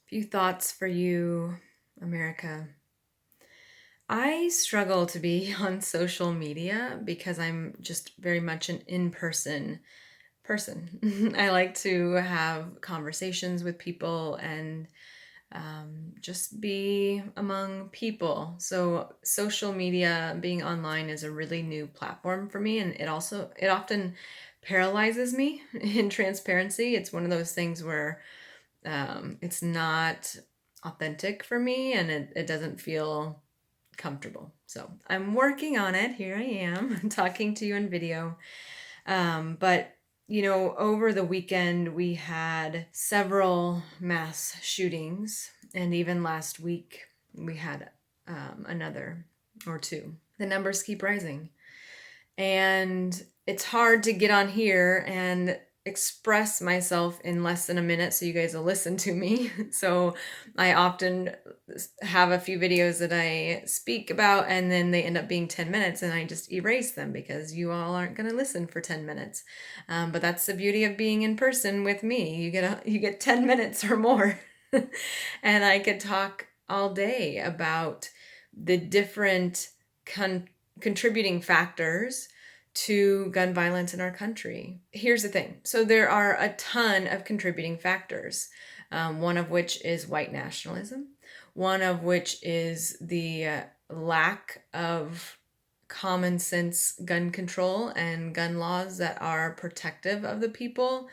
Few thoughts for you, America. I struggle to be on social media because I'm just very much an in-person person. I like to have conversations with people and just be among people. So social media, being online is a really new platform for me, and it often paralyzes me in transparency. It's one of those things where it's not authentic for me and it doesn't feel comfortable. So I'm working on it. Here I am talking to you in video. But over the weekend, we had several mass shootings, and even last week, we had another or two. The numbers keep rising, and it's hard to get on here and express myself in less than a minute so you guys will listen to me. So I often have a few videos that I speak about and then they end up being 10 minutes and I just erase them because you all aren't going to listen for 10 minutes. But that's the beauty of being in person with me. You get 10 minutes or more. And I could talk all day about the different contributing factors to gun violence in our country. Here's the thing. So there are a ton of contributing factors, one of which is white nationalism, one of which is the lack of common sense gun control and gun laws that are protective of the people.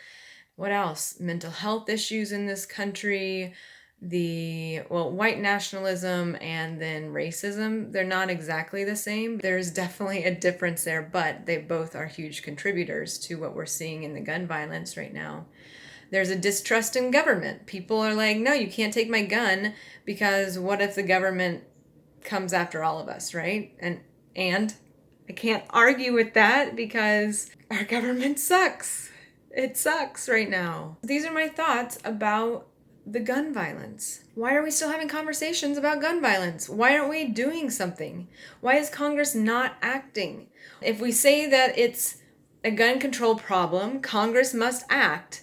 What else? Mental health issues in this country, white nationalism and then racism, they're not exactly the same. There's definitely a difference there, but they both are huge contributors to what we're seeing in the gun violence right now. There's a distrust in government. People are like, no, you can't take my gun because what if the government comes after all of us, right? And I can't argue with that because our government sucks. It sucks right now. These are my thoughts about the gun violence. Why are we still having conversations about gun violence? Why aren't we doing something? Why is Congress not acting? If we say that it's a gun control problem, Congress must act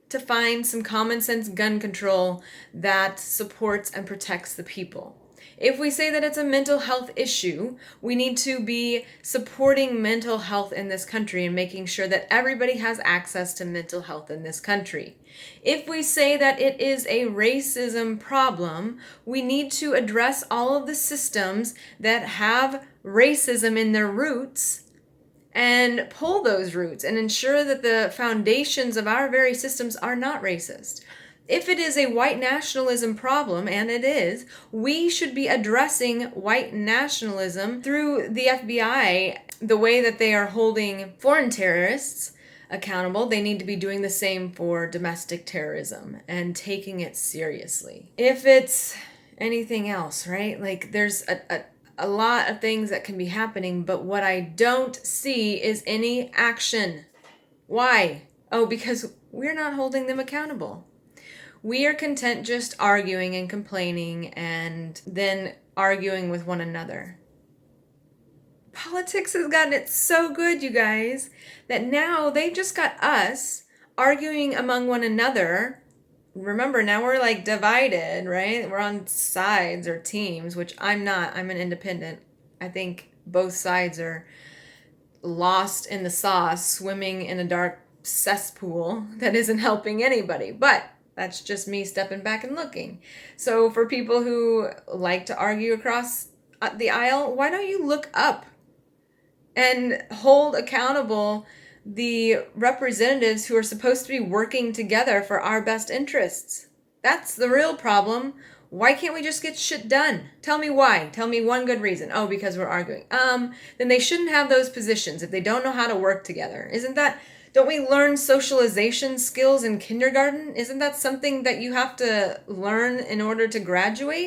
to find some common sense gun control that supports and protects the people. If we say that it's a mental health issue, we need to be supporting mental health in this country and making sure that everybody has access to mental health in this country. If we say that it is a racism problem, we need to address all of the systems that have racism in their roots and pull those roots and ensure that the foundations of our very systems are not racist. If it is a white nationalism problem, and it is, we should be addressing white nationalism through the FBI. The way that they are holding foreign terrorists accountable, they need to be doing the same for domestic terrorism and taking it seriously. If it's anything else, right? Like there's a lot of things that can be happening, but what I don't see is any action. Why? Oh, because we're not holding them accountable. We are content just arguing and complaining and then arguing with one another. Politics has gotten it so good, you guys, that now they've just got us arguing among one another. Remember, now we're like divided, right? We're on sides or teams, which I'm not. I'm an independent. I think both sides are lost in the sauce, swimming in a dark cesspool that isn't helping anybody. But that's just me stepping back and looking. So for people who like to argue across the aisle, why don't you look up and hold accountable the representatives who are supposed to be working together for our best interests? That's the real problem. Why can't we just get shit done? Tell me why. Tell me one good reason. Oh, because we're arguing. Then they shouldn't have those positions if they don't know how to work together. Don't we learn socialization skills in kindergarten? Isn't that something that you have to learn in order to graduate?